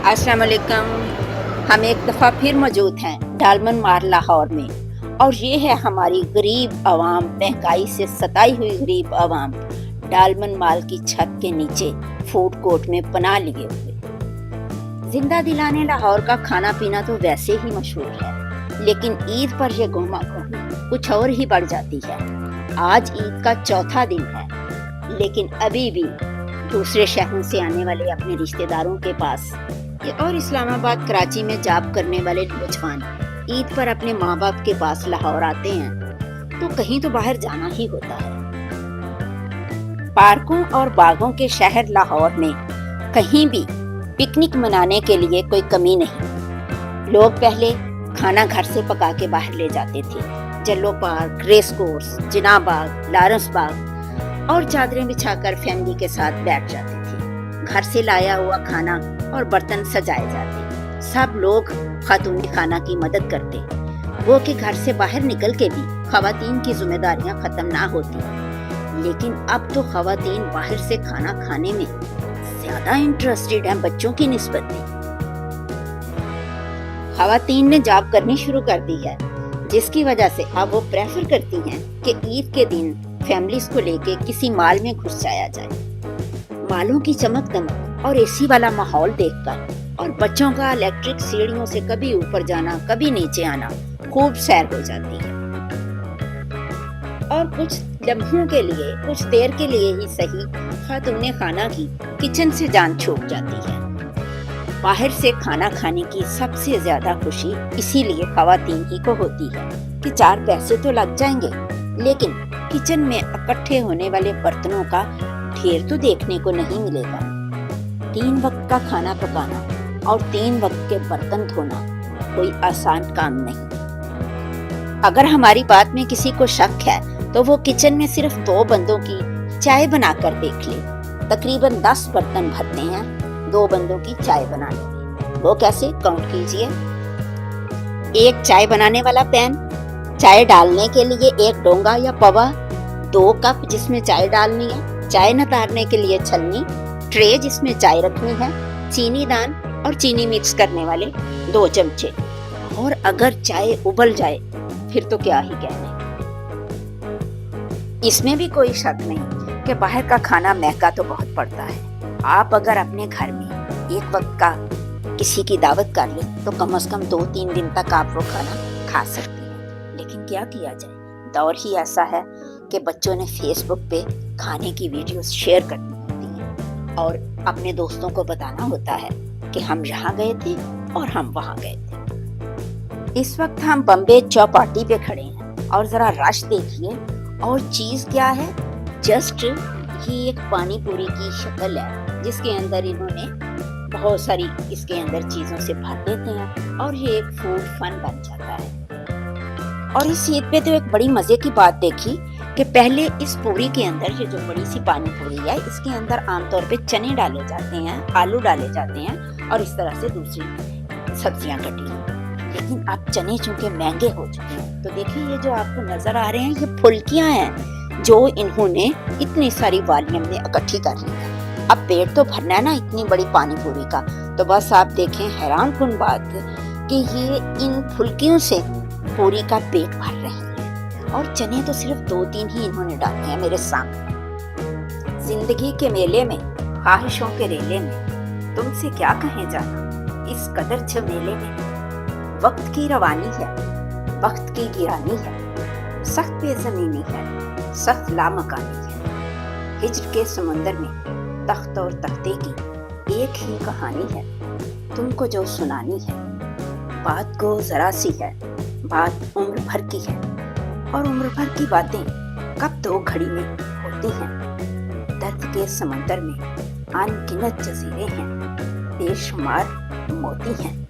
अस्सलाम वालेकुम। हम एक दफ़ा फिर मौजूद हैं डालमन मार लाहौर में, और ये है हमारी गरीब आवाम, महंगाई से सताई हुई गरीब आवाम डालमन माल की छत के नीचे फूड कोर्ट में पनाह लिए हुए। जिंदा दिलाने लाहौर का खाना पीना तो वैसे ही मशहूर है, लेकिन ईद पर यह गोमा कुछ और ही बढ़ जाती है। आज ईद का चौथा दिन है, लेकिन अभी भी दूसरे शहरों से आने वाले अपने रिश्तेदारों के पास और इस्लामाबाद, कराची में जॉब करने वाले नौजवान ईद पर अपने माँ बाप के पास लाहौर आते हैं तो कहीं तो बाहर जाना ही होता है। पार्कों और बागों के शहर लाहौर में कहीं भी पिकनिक मनाने के लिए कोई कमी नहीं। लोग पहले खाना घर से पका के बाहर ले जाते थे। जल्लो पार्क, रेस कोर्स, जिना बाग, लारंस बाग और चादरें बिछाकर फैमिली के साथ बैठ जाते थे। घर से लाया हुआ खाना और बर्तन सजाए जाते। सब लोग खातून खाना की मदद करते, वो कि घर से बाहर निकल के भी खवातीन की जिम्मेदारियां खत्म ना होती। लेकिन अब तो खवातीन बाहर से खाना खाने में ज्यादा इंटरेस्टेड हैं बच्चों की निस्बत में। खवातीन ने जॉब करनी शुरू कर दी है, जिसकी वजह से अब वो प्रेफर करती हैं कि ईद के दिन फैमिलीज को लेके किसी माल में घुस जाया जाए। मालों की चमक दमक और एसी वाला माहौल देखकर और बच्चों का इलेक्ट्रिक सीढ़ियों से कभी ऊपर जाना कभी नीचे आना खूब सैर हो जाती है। और कुछ लम्हों के लिए, कुछ देर के लिए ही सही, खातून खाना की किचन से जान छूट जाती है। बाहर से खाना खाने की सबसे ज्यादा खुशी इसीलिए खवातीन ही को होती है कि चार पैसे तो लग जाएंगे, लेकिन किचन में इकट्ठे होने वाले बर्तनों का ढेर तो देखने को नहीं मिलेगा। 3 वक्त का खाना पकाना और 3 वक्त के बर्तन धोना कोई आसान काम नहीं। अगर हमारी बात में किसी को शक है तो वो किचन में सिर्फ 2 बंदों की चाय बनाकर देख ले। तकरीबन 10 बर्तन भरते हैं 2 बंदों की चाय बनाने में। वो कैसे, काउंट कीजिए। 1 चाय बनाने वाला पैन, चाय डालने के लिए 1 डोंगा या पवा, 2 कप जिसमें चाय डालनी है, चाय नतारने के लिए छलनी, ट्रे जिसमें चाय रखनी है, चीनी दान और चीनी मिक्स करने वाले 2 चमचे। और अगर चाय उबल जाए फिर तो क्या ही कहने। इसमें भी कोई शक नहीं कि बाहर का खाना महंगा तो बहुत पड़ता है। आप अगर अपने घर में एक वक्त का किसी की दावत कर लें तो कम से कम 2-3 दिन तक आप वो खाना खा सकते हैं। लेकिन क्या किया जाए, दौर ही ऐसा है कि बच्चों ने फेसबुक पे खाने की वीडियोस शेयर करनी होती हैं और अपने दोस्तों को बताना होता है कि हम यहाँ गए थे और हम वहाँ गए थे। इस वक्त हम बम्बे चौपाटी पे खड़े हैं और जरा रश देखिए। और चीज क्या है, जस्ट ये एक पानी पूरी की शक्ल है जिसके अंदर इन्होंने बहुत सारी इसके अंदर चीजों से भर देते हैं और ये एक फूड फन बन जाता है। और इस ईद पे तो एक बड़ी मजे की बात देखी कि पहले इस पूरी के अंदर, ये जो बड़ी सी पानी पूरी है, इसके अंदर आमतौर पे चने डाले जाते हैं, आलू डाले जाते हैं और इस तरह से दूसरी सब्जियां कटी। लेकिन अब चने चूंकि महंगे हो चुके हैं तो देखिए ये जो आपको नजर आ रहे हैं ये फुल्कियां हैं जो इन्होंने इतनी सारी वॉल्यूम में इकट्ठी कर ली है। अब पेट तो भरना है ना इतनी बड़ी पानी पूरी का, तो बस आप देखें हैरान कुन बात कि ये इन फुल्कियों से पूरी का पेट भर रहे हैं। और चने तो सिर्फ 2-3 ही इन्होंने डाले हैं मेरे सामने। जिंदगी के मेले में, ख्वाहिशों के रेले में तुमसे क्या कहें जाना, इस कदर झमेले में वक्त की रवानी है, वक्त की गिरानी है, सख्त बेज़मीनी है, सख्त लामकानी है। हिज्र के समंदर में तख्त और तख्ते की एक ही कहानी है, तुमको जो सुनानी है। बात को जरा सी है, बात उम्र भर की है, और उम्र भर की बातें कब 2 घड़ी में होती हैं। दर्द के समंदर में अनगिनत जजीरे हैं, बेशुमार मोती हैं।